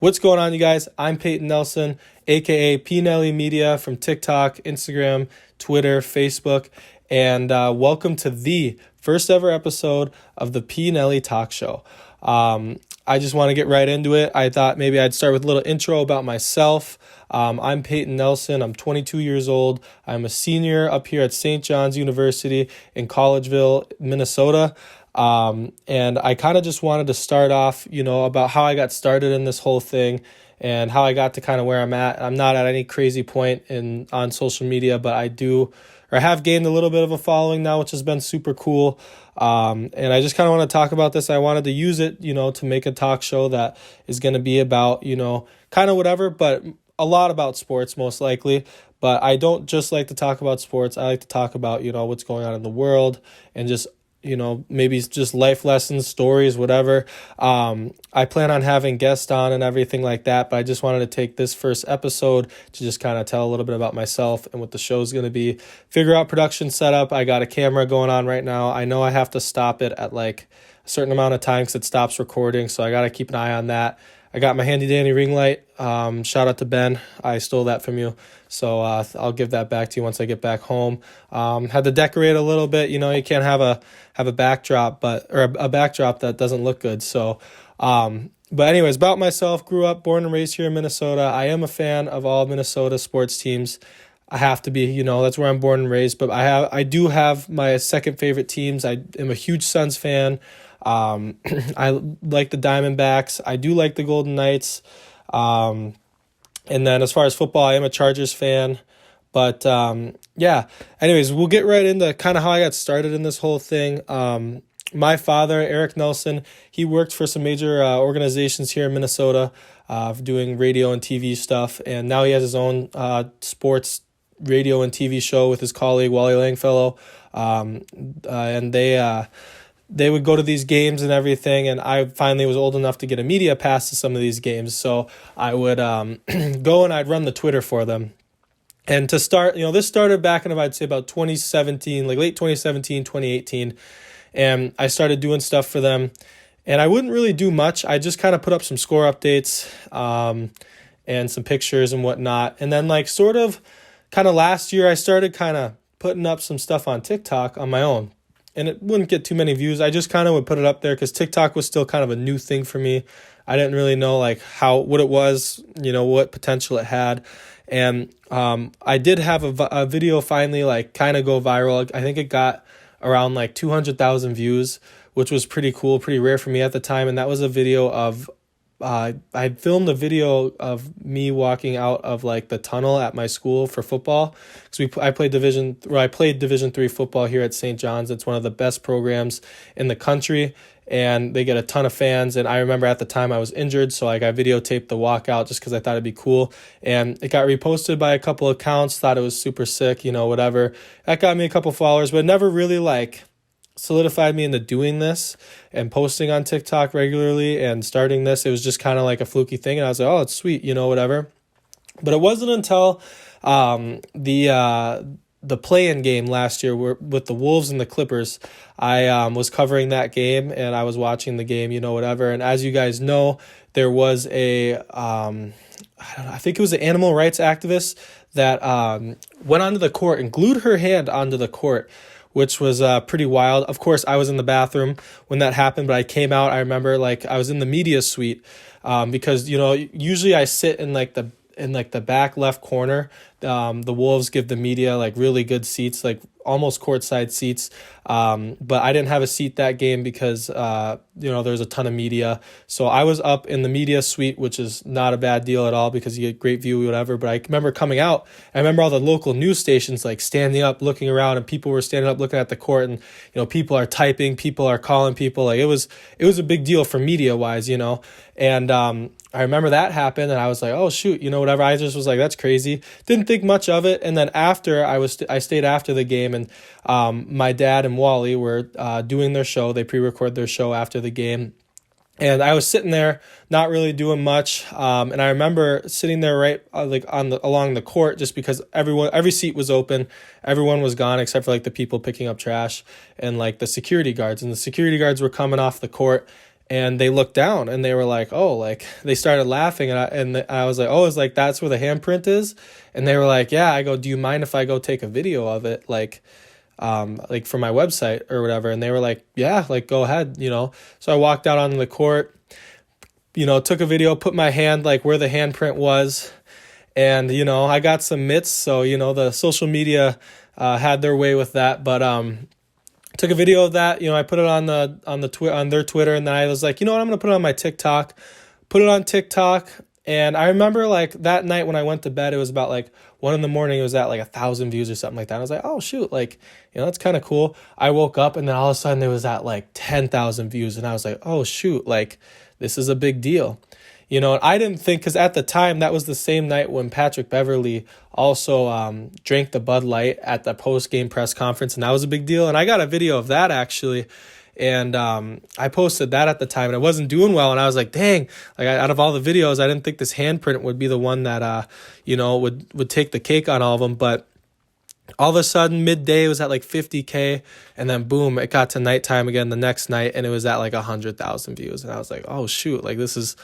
What's going on, you guys? I'm Payton Nelson, aka Pnelly Media from TikTok, Instagram, Twitter, Facebook, and welcome to the first ever episode of the Pnelly Talk Show. I just want to get right into it. I thought maybe I'd start with a little intro about myself. I'm Payton Nelson. I'm 22 years old. I'm a senior up here at St. John's University in Collegeville, Minnesota. And I kind of just wanted to start off, about how I got started in this whole thing and how I got to kind of where I'm at. I'm not at any crazy point on social media, but I have gained a little bit of a following now, which has been super cool. And I just kind of want to talk about this. I wanted to use it, to make a talk show that is going to be about, kind of whatever, but a lot about sports most likely. But I don't just like to talk about sports. I like to talk about, what's going on in the world and just maybe just life lessons, stories, whatever. I plan on having guests on and everything like that, but I just wanted to take this first episode to just kind of tell a little bit about myself and what the show's going to be, figure out production setup. I got a camera going on right now. I know I have to stop it at like a certain amount of time because it stops recording, so I got to keep an eye on that. I got my handy dandy ring light. Shout out to Ben. I stole that from you. So I'll give that back to you once I get back home. Had to decorate a little bit. You can't have a backdrop, or a backdrop that doesn't look good. So, but anyways, about myself, grew up, born and raised here in Minnesota. I am a fan of all Minnesota sports teams. I have to be, that's where I'm born and raised. But I do have my second favorite teams. I am a huge Suns fan. I like the Diamondbacks. I do like the Golden Knights. And then as far as football, I am a Chargers fan. But yeah, anyways, we'll get right into kind of how I got started in this whole thing. My father, Eric Nelson, he worked for some major organizations here in Minnesota, doing radio and TV stuff. And now he has his own sports radio and TV show with his colleague, Wally Langfellow. And they would go to these games and everything, and I finally was old enough to get a media pass to some of these games, so I would go and I'd run the Twitter for them. And to start, this started back in, I'd say, about 2017, like late 2017, 2018, and I started doing stuff for them, and I wouldn't really do much. I just kind of put up some score updates and some pictures and whatnot, and then kind of last year, I started kind of putting up some stuff on TikTok on my own. And it wouldn't get too many views. I just kind of would put it up there because TikTok was still kind of a new thing for me. I didn't really know what it was, what potential it had. And I did have a video finally kind of go viral. I think it got around 200,000 views, which was pretty cool, pretty rare for me at the time. And that was a video of I filmed a video of me walking out of the tunnel at my school for football because I played Division 3 football here at St. John's. It's one of the best programs in the country, and they get a ton of fans. And I remember at the time I was injured, so I videotaped the walkout just because I thought it'd be cool. And it got reposted by a couple accounts. Thought it was super sick, whatever. That got me a couple followers, but it never really solidified me into doing this and posting on TikTok regularly and starting this. It was just kind of like a fluky thing, and I was like, oh, it's sweet, whatever. But it wasn't until the play-in game last year with the Wolves and the Clippers. I was covering that game, and I was watching the game, whatever. And as you guys know, there was I think it was an animal rights activist that went onto the court and glued her hand onto the court, which was pretty wild. Of course, I was in the bathroom when that happened, but I came out. I remember I was in the media suite because usually I sit in the back left corner. The Wolves give the media really good seats, almost courtside seats. But I didn't have a seat that game because there's a ton of media. So I was up in the media suite, which is not a bad deal at all because you get great view, whatever. But I remember coming out. I remember all the local news stations standing up, looking around, and people were standing up, looking at the court, and people are typing, people are calling people. It was a big deal for media wise, and I remember that happened, and I was like, oh shoot, whatever. I just was like, that's crazy. Didn't think much of it. And then after I stayed after the game, and my dad and Wally were doing their show. They pre-record their show after the game. And I was sitting there, not really doing much. And I remember sitting there right along the court, just because every seat was open, everyone was gone except for the people picking up trash and the security guards. And the security guards were coming off the court, and they looked down and they were like, oh, like they started laughing, and I was like, oh, it's like that's where the handprint is, and they were like, yeah. I go, do you mind if I go take a video of it, like for my website or whatever? And they were like, yeah, like go ahead, So I walked out onto the court, took a video, put my hand like where the handprint was, and I got some mitts, so the social media had their way with that, but took a video of that. I put it on their Twitter, and then I was like, you know what, I'm gonna put it on my TikTok. Put it on TikTok, and I remember like that night when I went to bed, it was about like 1 a.m. It was at like 1,000 views or something like that. I was like, oh shoot, like that's kind of cool. I woke up, and then all of a sudden it was at like 10,000 views, and I was like, oh shoot, like this is a big deal. And I didn't think, because at the time, that was the same night when Patrick Beverley also drank the Bud Light at the post-game press conference, and that was a big deal. And I got a video of that, actually, and I posted that at the time, and it wasn't doing well, and I was like, dang, like out of all the videos, I didn't think this handprint would be the one that, would take the cake on all of them, but all of a sudden, midday, it was at like 50K, and then boom, it got to nighttime again the next night, and it was at like 100,000 views, and I was like, oh shoot, like this is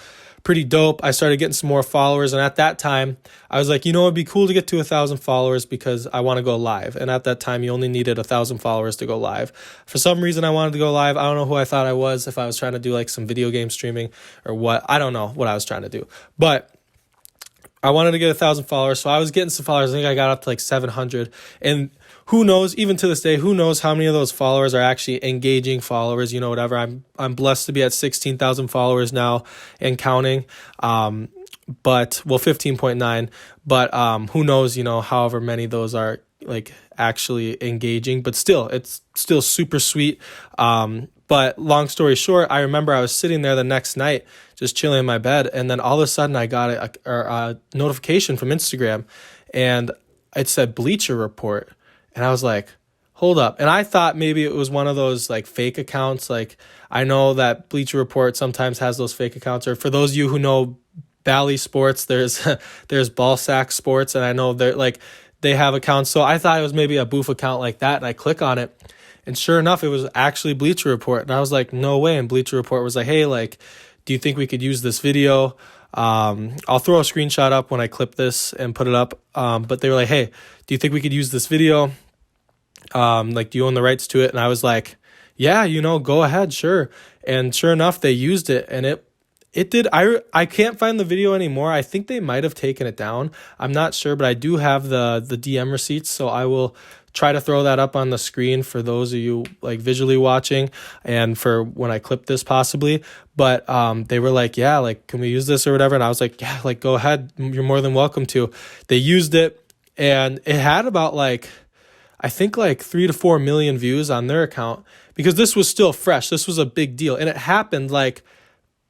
pretty dope. I started getting some more followers, and at that time, I was like, it'd be cool to get to 1,000 followers because I want to go live, and at that time, you only needed 1,000 followers to go live. For some reason, I wanted to go live. I don't know who I thought I was, if I was trying to do like some video game streaming or what. I don't know what I was trying to do, but I wanted to get 1,000 followers, so I was getting some followers. I think I got up to like 700, and who knows, even to this day, who knows how many of those followers are actually engaging followers, whatever. I'm blessed to be at 16,000 followers now and counting, but 15.9, but who knows, however many those are like actually engaging, but still, it's still super sweet. But long story short, I remember I was sitting there the next night, just chilling in my bed, and then all of a sudden I got a notification from Instagram, and it said Bleacher Report, and I was like, hold up. And I thought maybe it was one of those like fake accounts. Like I know that Bleacher Report sometimes has those fake accounts, or for those of you who know Bally Sports, there's Ballsack Sports, and I know they have accounts. So I thought it was maybe a boof account like that, and I click on it, and sure enough, it was actually Bleacher Report. And I was like, no way. And Bleacher Report was like, hey, like, do you think we could use this video? I'll throw a screenshot up when I clip this and put it up. But they were like, hey, do you think we could use this video? Like, do you own the rights to it? And I was like, yeah, go ahead, sure. And sure enough, they used it, and it did. I can't find the video anymore. I think they might have taken it down. I'm not sure, but I do have the DM receipts, so I will try to throw that up on the screen for those of you like visually watching, and for when I clip this possibly. But they were like, yeah, like, can we use this or whatever? And I was like, yeah, like, go ahead. You're more than welcome to. They used it, and it had about like, I think like 3 to 4 million views on their account, because this was still fresh. This was a big deal. And it happened like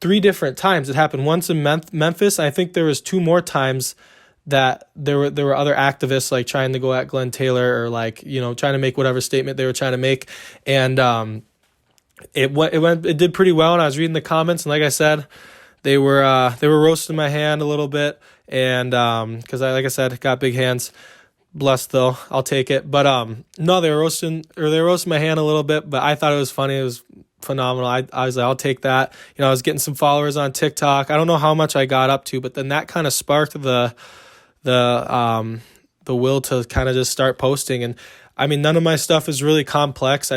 3 different times. It happened once in Memphis. I think there was 2 more times that there were other activists like trying to go at Glenn Taylor, or like, trying to make whatever statement they were trying to make. And it did pretty well. And I was reading the comments, and like I said, they were roasting my hand a little bit. And because like I said, got big hands. Blessed though, I'll take it. But no, they were roasting my hand a little bit, but I thought it was funny. It was phenomenal. I was like, I'll take that. I was getting some followers on TikTok. I don't know how much I got up to, but then that kind of sparked the will to kind of just start posting. And I mean, none of my stuff is really complex.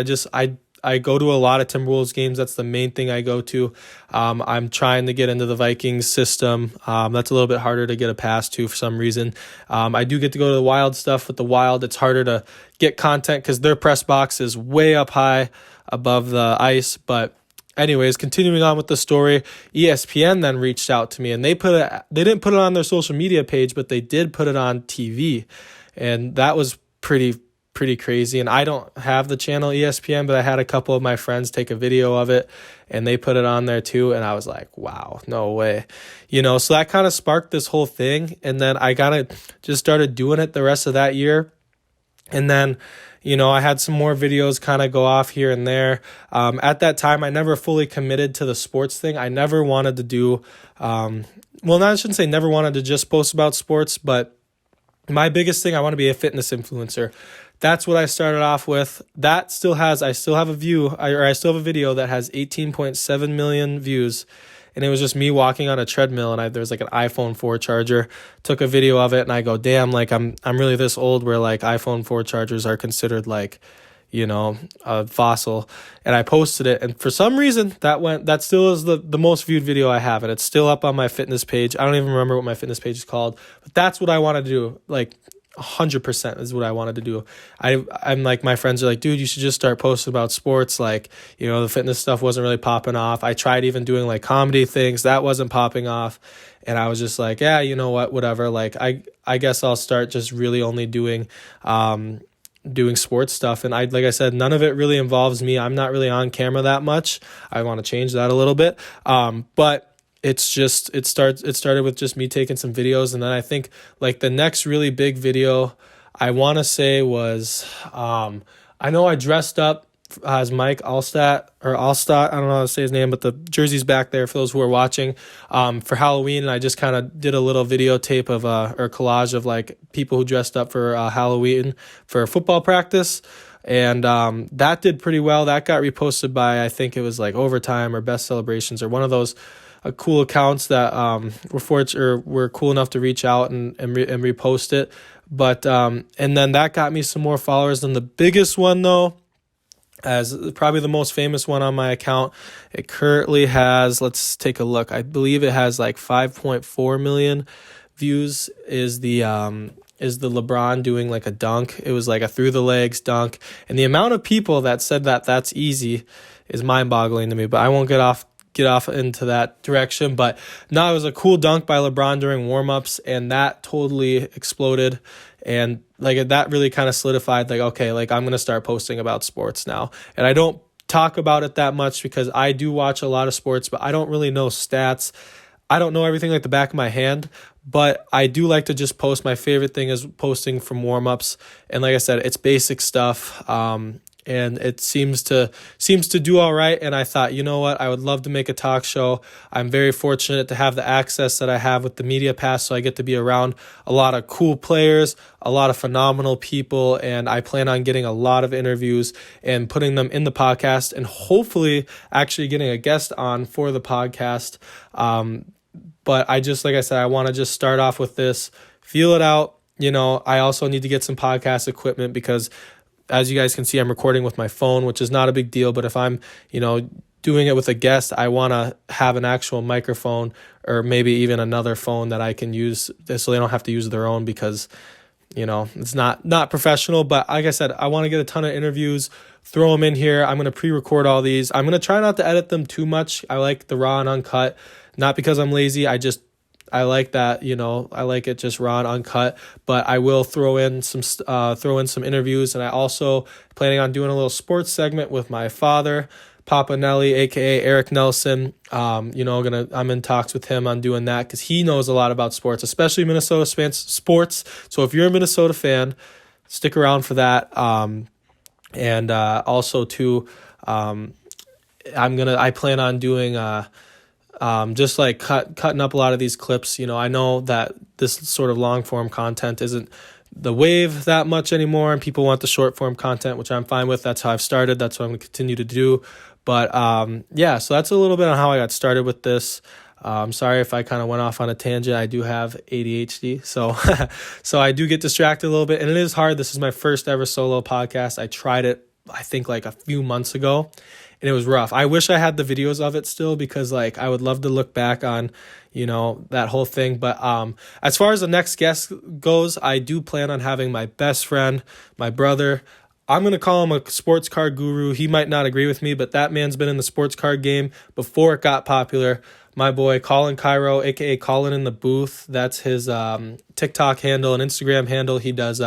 I go to a lot of Timberwolves games. That's the main thing I go to. I'm trying to get into the Vikings system. That's a little bit harder to get a pass to for some reason. I do get to go to the Wild stuff. With the Wild, it's harder to get content because their press box is way up high above the ice. But anyways, continuing on with the story, ESPN then reached out to me, and they didn't put it on their social media page, but they did put it on TV. And that was pretty crazy. And I don't have the channel ESPN, but I had a couple of my friends take a video of it, and they put it on there too. And I was like, wow, no way. So that kind of sparked this whole thing. And then I kind of just started doing it the rest of that year. And then, I had some more videos kind of go off here and there. At that time, I never fully committed to the sports thing. I never wanted to do, I shouldn't say never wanted to just post about sports, but my biggest thing, I want to be a fitness influencer. that's what I started off with. I still have a video that has 18.7 million views. And it was just me walking on a treadmill, and there's like an iPhone 4 charger. Took a video of it, and I go, damn, like I'm really this old where like iPhone 4 chargers are considered like, a fossil. And I posted it, and for some reason that still is the most viewed video I have, and it's still up on my fitness page. I don't even remember what my fitness page is called, but that's what I want to do. Like 100% is what I wanted to do. I'm like, my friends are like, dude, you should just start posting about sports. Like, the fitness stuff wasn't really popping off. I tried even doing like comedy things that wasn't popping off. And I was just like, yeah, you know what, whatever. Like, I guess I'll start just really only doing sports stuff. And like I said, none of it really involves me. I'm not really on camera that much. I want to change that a little bit. But it started with just me taking some videos. And then I think like the next really big video I want to say was, I know I dressed up as Mike Allstott. I don't know how to say his name, but the jersey's back there for those who are watching, for Halloween. And I just kind of did a little videotape of, or collage of like people who dressed up for Halloween for football practice. And that did pretty well. That got reposted by, I think it was like Overtime or Best Celebrations or one of those cool accounts that were cool enough to reach out and repost it. But and then that got me some more followers. Than the biggest one though, as probably the most famous one on my account, it currently has, let's take a look, I believe it has like 5.4 million views, is the LeBron doing like a dunk. It was like a through the legs dunk, and the amount of people that said that that's easy is mind-boggling to me. But I won't get off into that direction. But no, it was a cool dunk by LeBron during warm-ups, and that totally exploded. And like that really kind of solidified, like, okay, like I'm going to start posting about sports now. And I don't talk about it that much because I do watch a lot of sports, but I don't really know stats. I don't know everything like the back of my hand, but I do like to just post. My favorite thing is posting from warm-ups. And like I said, it's basic stuff. And it seems to do all right. And I thought, you know what, I would love to make a talk show. I'm very fortunate to have the access that I have with the media pass, so I get to be around a lot of cool players, a lot of phenomenal people, and I plan on getting a lot of interviews and putting them in the podcast, and hopefully actually getting a guest on for the podcast. But like I said, I want to just start off with this, feel it out. I also need to get some podcast equipment because, as you guys can see, I'm recording with my phone, which is not a big deal. But if I'm, doing it with a guest, I want to have an actual microphone or maybe even another phone that I can use so they don't have to use their own because, it's not professional. But like I said, I want to get a ton of interviews, throw them in here. I'm going to pre-record all these. I'm going to try not to edit them too much. I like the raw and uncut, not because I'm lazy. I like that, I like it just raw and uncut, but I will throw in some interviews. And I also planning on doing a little sports segment with my father, Papa Pnelly, aka Eric Nelson. I'm in talks with him on doing that because he knows a lot about sports, especially Minnesota sports. So if you're a Minnesota fan, stick around for that. And also too, I plan on doing just like cutting up a lot of these clips. I know that this sort of long form content isn't the wave that much anymore, and people want the short form content, which I'm fine with. That's how I've started. That's what I'm going to continue to do. But so that's a little bit on how I got started with this. I'm sorry if I kind of went off on a tangent. I do have ADHD, so I do get distracted a little bit, and it is hard. This is my first ever solo podcast. I tried it, I think, like a few months ago, and it was rough. I wish I had the videos of it still because like I would love to look back on, that whole thing. But as far as the next guest goes, I do plan on having my best friend, my brother. I'm going to call him a sports card guru. He might not agree with me, but that man's been in the sports card game before it got popular. My boy, Colin Cairo, a.k.a. Colin in the Booth. That's his TikTok handle and Instagram handle. He does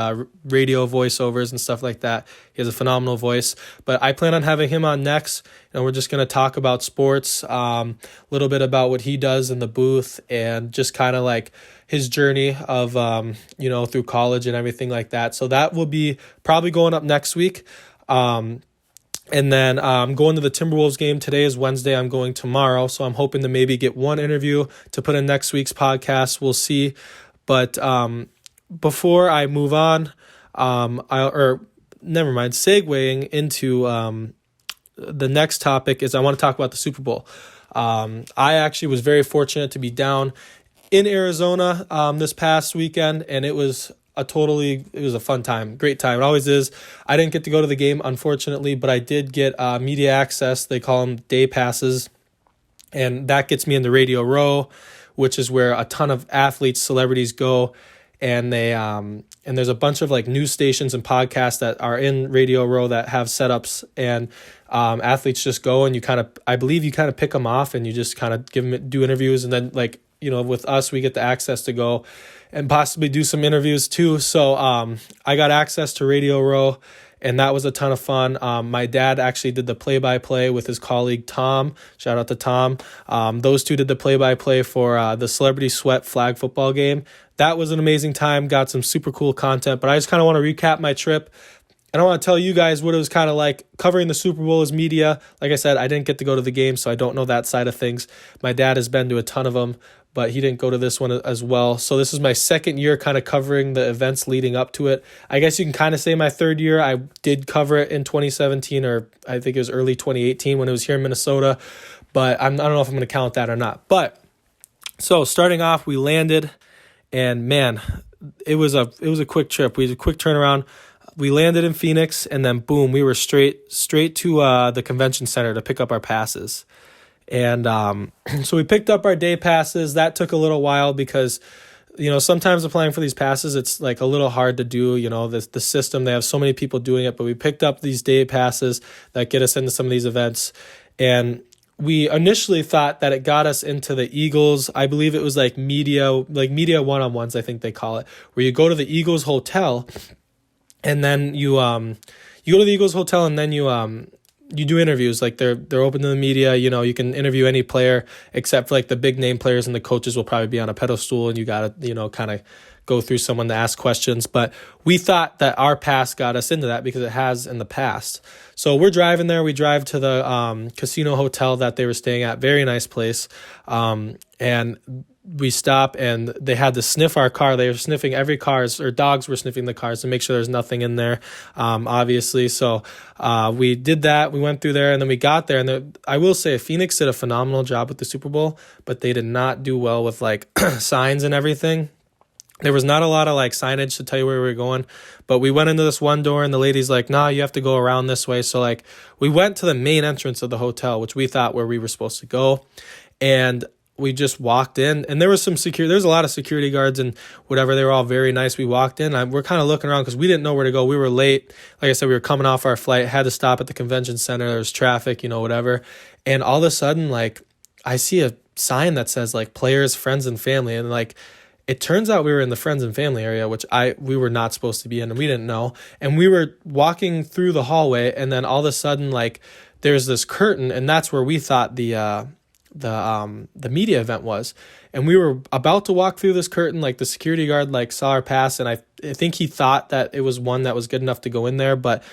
radio voiceovers and stuff like that. He has a phenomenal voice. But I plan on having him on next, and we're just going to talk about sports, a little bit about what he does in the booth, and just kind of like his journey of, through college and everything like that. So that will be probably going up next week. And then I'm going to the Timberwolves game. Today is Wednesday. I'm going tomorrow. So I'm hoping to maybe get one interview to put in next week's podcast. We'll see. But before I move on, segueing into the next topic is I want to talk about the Super Bowl. I actually was very fortunate to be down in Arizona this past weekend, and it was a fun time, great time. It always is. I didn't get to go to the game, unfortunately, but I did get media access. They call them day passes, and that gets me in the Radio Row, which is where a ton of athletes, celebrities go, and they and there's a bunch of like news stations and podcasts that are in Radio Row that have setups, and athletes just go, and I believe you kind of pick them off, and you just kind of do interviews, and then like, with us, we get the access to go and possibly do some interviews too. So I got access to Radio Row, and that was a ton of fun. My dad actually did the play-by-play with his colleague Tom. Shout out to Tom. Those two did the play-by-play for the Celebrity Sweat flag football game. That was an amazing time. Got some super cool content, but I just kind of want to recap my trip. And I want to tell you guys what it was kind of like covering the Super Bowl as media. Like I said, I didn't get to go to the game, so I don't know that side of things. My dad has been to a ton of them, but he didn't go to this one as well. So this is my second year kind of covering the events leading up to it. I guess you can kind of say my third year. I did cover it in 2017, or I think it was early 2018 when it was here in Minnesota, but I don't know if I'm going to count that or not. But so starting off, we landed, and man, it was a quick trip. We had a quick turnaround. We landed in Phoenix, and then boom, we were straight to the convention center to pick up our passes. And so we picked up our day passes. That took a little while because, sometimes applying for these passes, it's like a little hard to do, the system. They have so many people doing it, but we picked up these day passes that get us into some of these events. And we initially thought that it got us into the Eagles. I believe it was like media one-on-ones, I think they call it, where you go to the Eagles hotel, and then you go to the Eagles hotel, and then you do interviews. Like they're open to the media. You can interview any player except for like the big name players, and the coaches will probably be on a pedestal, and you gotta kind of go through someone to ask questions. But we thought that our pass got us into that because it has in the past. So we're driving there. We drive to the casino hotel that they were staying at. Very nice place. And we stop, and they had to sniff our car. They were sniffing every car, or dogs were sniffing the cars to make sure there's nothing in there, obviously. So we did that. We went through there, and then we got there. And I will say Phoenix did a phenomenal job with the Super Bowl, but they did not do well with like signs and everything. There was not a lot of like signage to tell you where we were going, but we went into this one door, and the lady's like, "Nah, you have to go around this way." So like we went to the main entrance of the hotel, which we thought where we were supposed to go, and we just walked in, and there was there's a lot of security guards and whatever. They were all very nice. We walked in, we're kind of looking around because we didn't know where to go. We were late. Like I said, we were coming off our flight, had to stop at the convention center. There was traffic, whatever. And all of a sudden, like, I see a sign that says like players, friends, and family. And like, it turns out we were in the friends and family area, which we were not supposed to be in, and we didn't know. And we were walking through the hallway, and then all of a sudden, like, there's this curtain, and that's where we thought the media event was. And we were about to walk through this curtain. Like, the security guard like saw our pass, and I think he thought that it was one that was good enough to go in there, but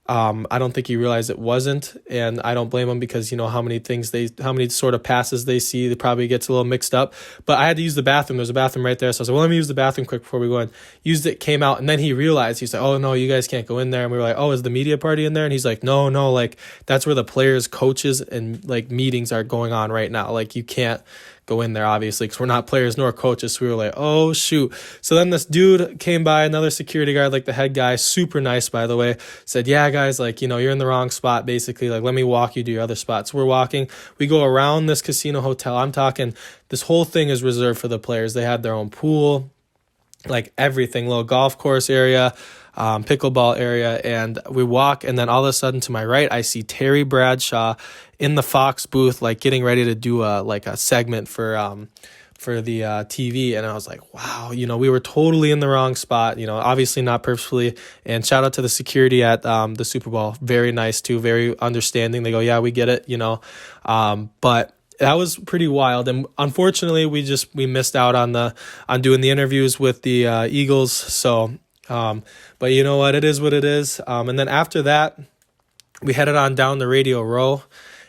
I don't think he realized it wasn't, and I don't blame him because how many sort of passes they see, it probably gets a little mixed up. But I had to use the bathroom. There's a bathroom right there, so I said, well, let me use the bathroom quick before we go in. Used it, came out, and then he realized. He said, oh no, you guys can't go in there. And we were like, oh, is the media party in there? And he's like, no, like that's where the players, coaches, and like meetings are going on right now. Like, you can't go in there, obviously, because we're not players nor coaches. So we were like, oh shoot. So then this dude came by, another security guard, like the head guy, super nice, by the way, said, yeah guys, like, you're in the wrong spot, basically, like, let me walk you to your other spot. So we're walking, we go around this casino hotel. I'm talking, this whole thing is reserved for the players. They had their own pool, like everything, little golf course area, pickleball area. And we walk, and then all of a sudden to my right, I see Terry Bradshaw in the Fox booth, like getting ready to do a segment for the TV. And I was like, wow, we were totally in the wrong spot, obviously not purposefully. And shout out to the security at the Super Bowl. Very nice too, very understanding. They go, yeah, we get it, but that was pretty wild. And unfortunately we missed out on doing the interviews with the Eagles. So, but you know what, it is what it is. And then after that, we headed on down the Radio Row,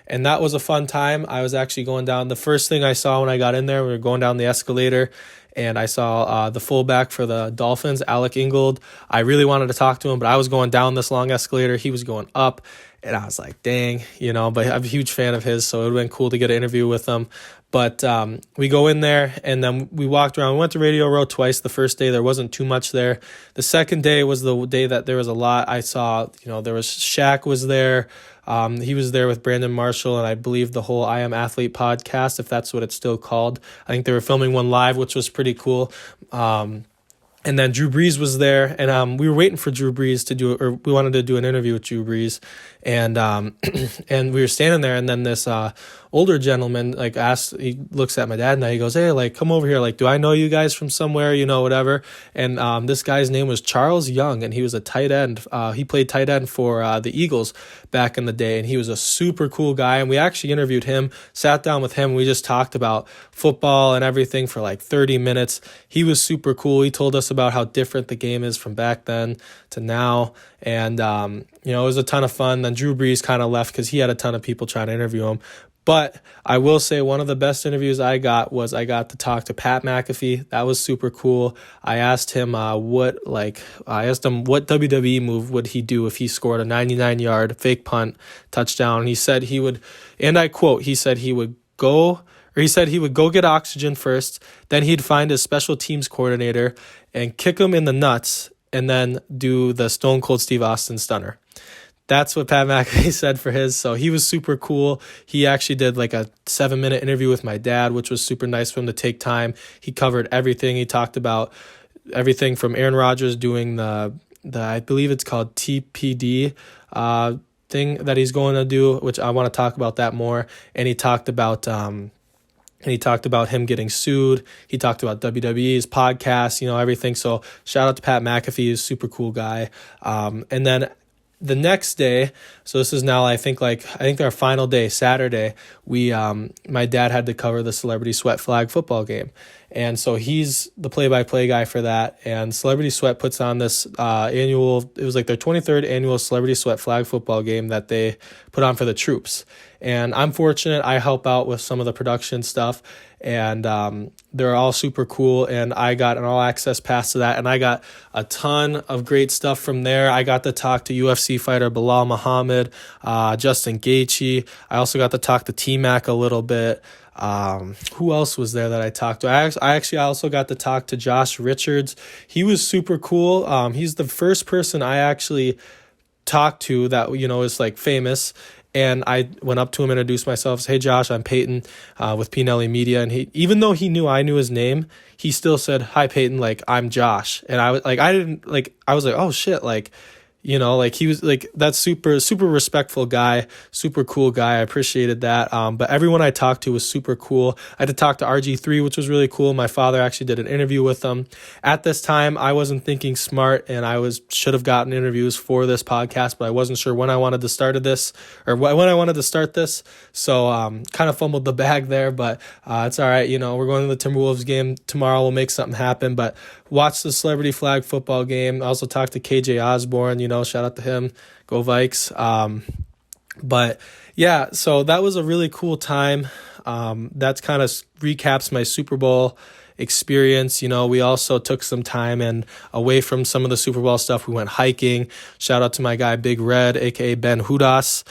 and that was a fun time. I was actually going down. The first thing I saw when I got in there, we were going down the escalator, and I saw the fullback for the Dolphins, Alec Ingold. I really wanted to talk to him, but I was going down this long escalator. He was going up, and I was like, dang, but I'm a huge fan of his, so it would have been cool to get an interview with him. But we go in there, and then we walked around. We went to Radio Row twice. The first day, there wasn't too much there. The second day was the day that there was a lot. I saw, there was Shaq was there. He was there with Brandon Marshall, and I believe the whole I Am Athlete podcast, if that's what it's still called. I think they were filming one live, which was pretty cool. And then Drew Brees was there, and we were waiting for Drew Brees we wanted to do an interview with Drew Brees, and and we were standing there, and then this older gentleman he looks at my dad, and he goes, hey, come over here, do I know you guys from somewhere, whatever. And this guy's name was Charles Young, and he was a tight end. He played tight end for the Eagles back in the day, and he was a super cool guy, and we actually interviewed him, sat down with him, and we just talked about football and everything for 30 minutes. He was super cool. He told us about how different the game is from back then to now, and it was a ton of fun. Then Drew Brees kind of left because he had a ton of people trying to interview him. But I will say one of the best interviews I got to talk to Pat McAfee. That was super cool. I asked him what WWE move would he do if he scored a 99-yard fake punt touchdown. And he said he would, and I quote, he said he would go get oxygen first, then he'd find his special teams coordinator and kick him in the nuts, and then do the Stone Cold Steve Austin stunner. That's what Pat McAfee said for his. So he was super cool. He actually did a 7-minute interview with my dad, which was super nice for him to take time. He covered everything. He talked about everything from Aaron Rodgers doing the I believe it's called TPD thing that he's going to do, which I want to talk about that more. And he talked about him getting sued. He talked about WWE's podcast, everything. So shout out to Pat McAfee. He's a super cool guy. And then the next day, so this is now I think our final day, Saturday, my dad had to cover the Celebrity Sweat flag football game. And so he's the play-by-play guy for that. And Celebrity Sweat puts on this it was their 23rd annual Celebrity Sweat flag football game that they put on for the troops. And I'm fortunate, I help out with some of the production stuff, and they're all super cool, and I got an all-access pass to that, and I got a ton of great stuff from there. I got to talk to UFC fighter Bilal Muhammad, Justin Gaethje. I also got to talk to T-Mac a little bit. Who else was there that I talked to? I also got to talk to Josh Richards. He was super cool. He's the first person I actually talked to that, is famous. And I went up to him and introduced myself. Said, hey, Josh, I'm Payton with Pnelly Media. And he, even though he knew I knew his name, he still said, hi, Payton, I'm Josh. And I was oh, shit, he was that super respectful guy, super cool guy. I appreciated that. But everyone I talked to was super cool. I had to talk to RG3, which was really cool. My father actually did an interview with him. At this time, I wasn't thinking smart, and should have gotten interviews for this podcast, but I wasn't sure when I wanted to start this. So, kind of fumbled the bag there, but, it's all right. We're going to the Timberwolves game tomorrow. We'll make something happen, but watch the Celebrity Flag football game. I also talked to KJ Osborne, shout out to him. Go Vikes. But yeah, so that was a really cool time. That's kind of recaps my Super Bowl experience. We also took some time and away from some of the Super Bowl stuff, we went hiking. Shout out to my guy Big Red, aka Ben Hudas.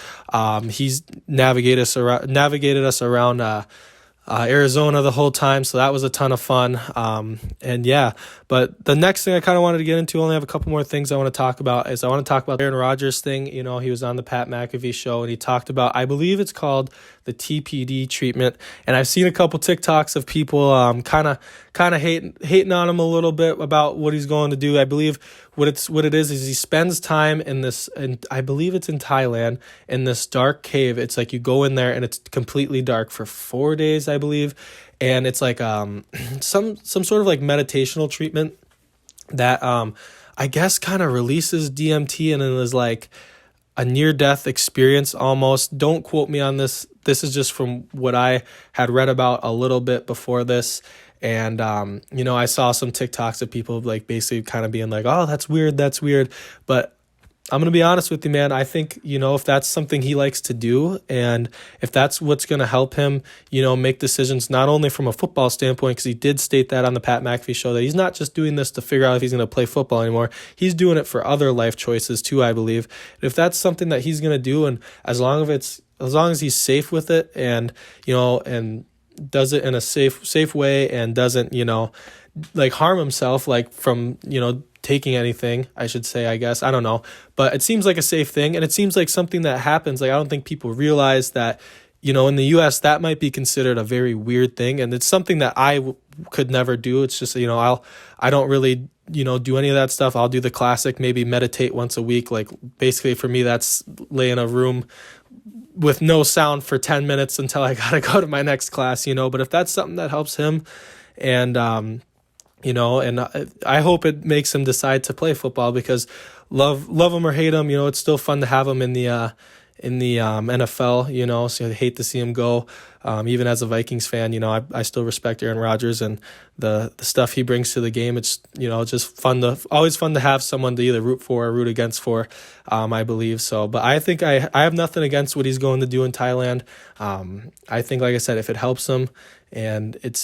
He's navigated us around Arizona the whole time, so that was a ton of fun. And yeah, but the next thing I kind of wanted to get into, I only have a couple more things I want to talk about, is I want to talk about the Aaron Rodgers thing. He was on the Pat McAfee show, and he talked about, I believe it's called the TPD treatment, and I've seen a couple TikToks of people kind of hating on him a little bit about what he's going to do. I believe what it is he spends time in this, and I believe it's in Thailand, in this dark cave. It's you go in there and it's completely dark for 4 days, I believe, and it's some sort of meditational treatment that I guess kind of releases DMT, and it is a near-death experience almost. Don't quote me on this. This is just from what I had read about a little bit before this. And, I saw some TikToks of people basically kind of being oh, that's weird. But I'm going to be honest with you, man. I think, if that's something he likes to do and if that's what's going to help him, make decisions, not only from a football standpoint, because he did state that on the Pat McAfee show, that he's not just doing this to figure out if he's going to play football anymore. He's doing it for other life choices too, I believe. If that's something that he's going to do, and as long as he's safe with it and, and does it in a safe way and doesn't, harm himself, from, taking anything, I should say, I guess. I don't know. But it seems like a safe thing. And it seems like something that happens. I don't think people realize that, in the U.S., that might be considered a very weird thing. And it's something that I could never do. It's just, I don't really, do any of that stuff. I'll do the classic, maybe meditate once a week. Basically for me, that's lay in a room with no sound for 10 minutes until I got to go to my next class, But if that's something that helps him and, and I hope it makes him decide to play football, because love him or hate him, it's still fun to have him in the NFL, so I hate to see him go. Even as a Vikings fan, I still respect Aaron Rodgers and the stuff he brings to the game. It's, just always fun to have someone to either root for or root against for, I believe. So, but I think I have nothing against what he's going to do in Thailand. I think, like I said, if it helps him and it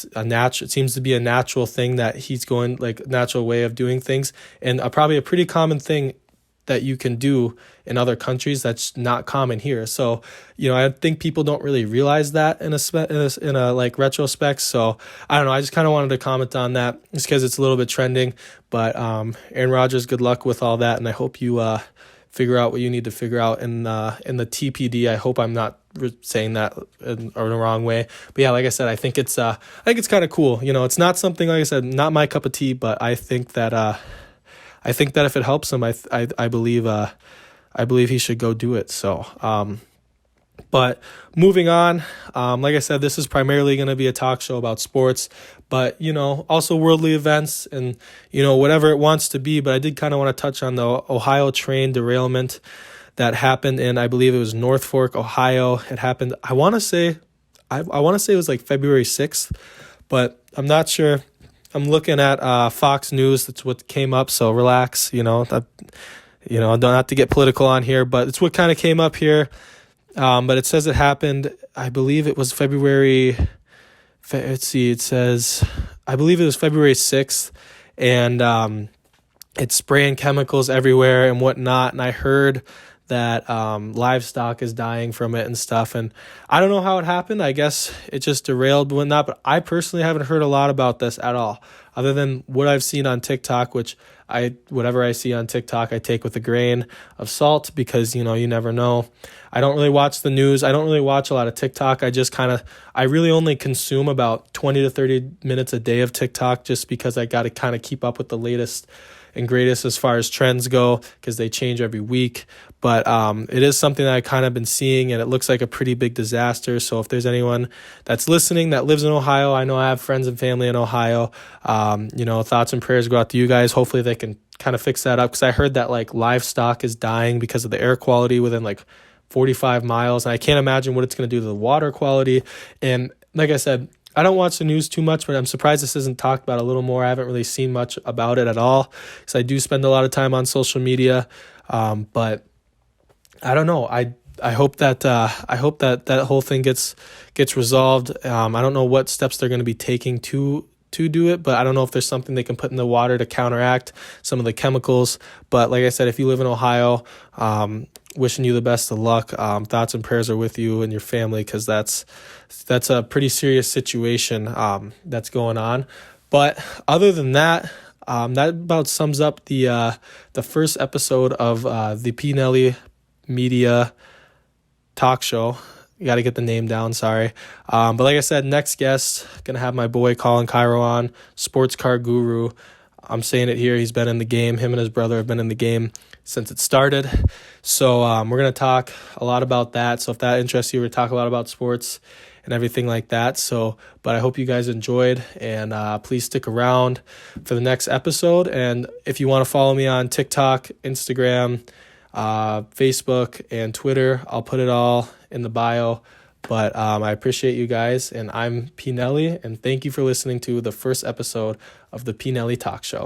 seems to be a natural thing that he's going, natural way of doing things, and probably a pretty common thing that you can do in other countries that's not common here. So, I think people don't really realize that in a retrospect. So I don't know. I just kind of wanted to comment on that just because it's a little bit trending. But Aaron Rodgers, good luck with all that, and I hope you figure out what you need to figure out in the TPD. I hope I'm not saying that in the wrong way. But yeah, like I said, I think it's kind of cool. It's not something, like I said, not my cup of tea, but I think that if it helps him, I believe he should go do it. So, but moving on, like I said, this is primarily going to be a talk show about sports, but, also worldly events and, whatever it wants to be. But I did kind of want to touch on the Ohio train derailment that happened in, I believe it was North Fork, Ohio. It happened, I want to say it was February 6th, but I'm not sure. I'm looking at Fox News. That's what came up. So relax, don't have to get political on here, but it's what kind of came up here. But it says it happened, I believe it was February. Let's see. It says, I believe it was February 6th, and it's spraying chemicals everywhere and whatnot. And I heard that livestock is dying from it and stuff. And I don't know how it happened. I guess it just derailed and whatnot. But I personally haven't heard a lot about this at all, other than what I've seen on TikTok, which whatever I see on TikTok, I take with a grain of salt because, you never know. I don't really watch the news. I don't really watch a lot of TikTok. I really only consume about 20 to 30 minutes a day of TikTok just because I got to kind of keep up with the latest and greatest as far as trends go, because they change every week. But it is something that I kind of been seeing, and it looks like a pretty big disaster. So if there's anyone that's listening that lives in Ohio, I know I have friends and family in Ohio, thoughts and prayers go out to you guys. Hopefully they can kind of fix that up, because I heard that livestock is dying because of the air quality within 45 miles. And I can't imagine what it's going to do to the water quality. And like I said, I don't watch the news too much, but I'm surprised this isn't talked about a little more. I haven't really seen much about it at all, because I do spend a lot of time on social media. But I don't know. I hope that that whole thing gets resolved. I don't know what steps they're going to be taking to do it, but I don't know if there's something they can put in the water to counteract some of the chemicals. But like I said, if you live in Ohio, wishing you the best of luck. Thoughts and prayers are with you and your family, because that's a pretty serious situation that's going on. But other than that, that about sums up the first episode of the Pnelly Media Talk Show. You got to get the name down, sorry. But like I said, next guest, going to have my boy Colin Cairo on, sports car guru. I'm saying it here, he's been in the game. Him and his brother have been in the game since it started. So we're going to talk a lot about that. So if that interests you, we're going to talk a lot about sports and everything like that. So, but I hope you guys enjoyed, and please stick around for the next episode. And if you want to follow me on TikTok, Instagram, Facebook, and Twitter, I'll put it all in the bio. But I appreciate you guys, and I'm Pnelly, and thank you for listening to the first episode of the Pnelly Talk Show.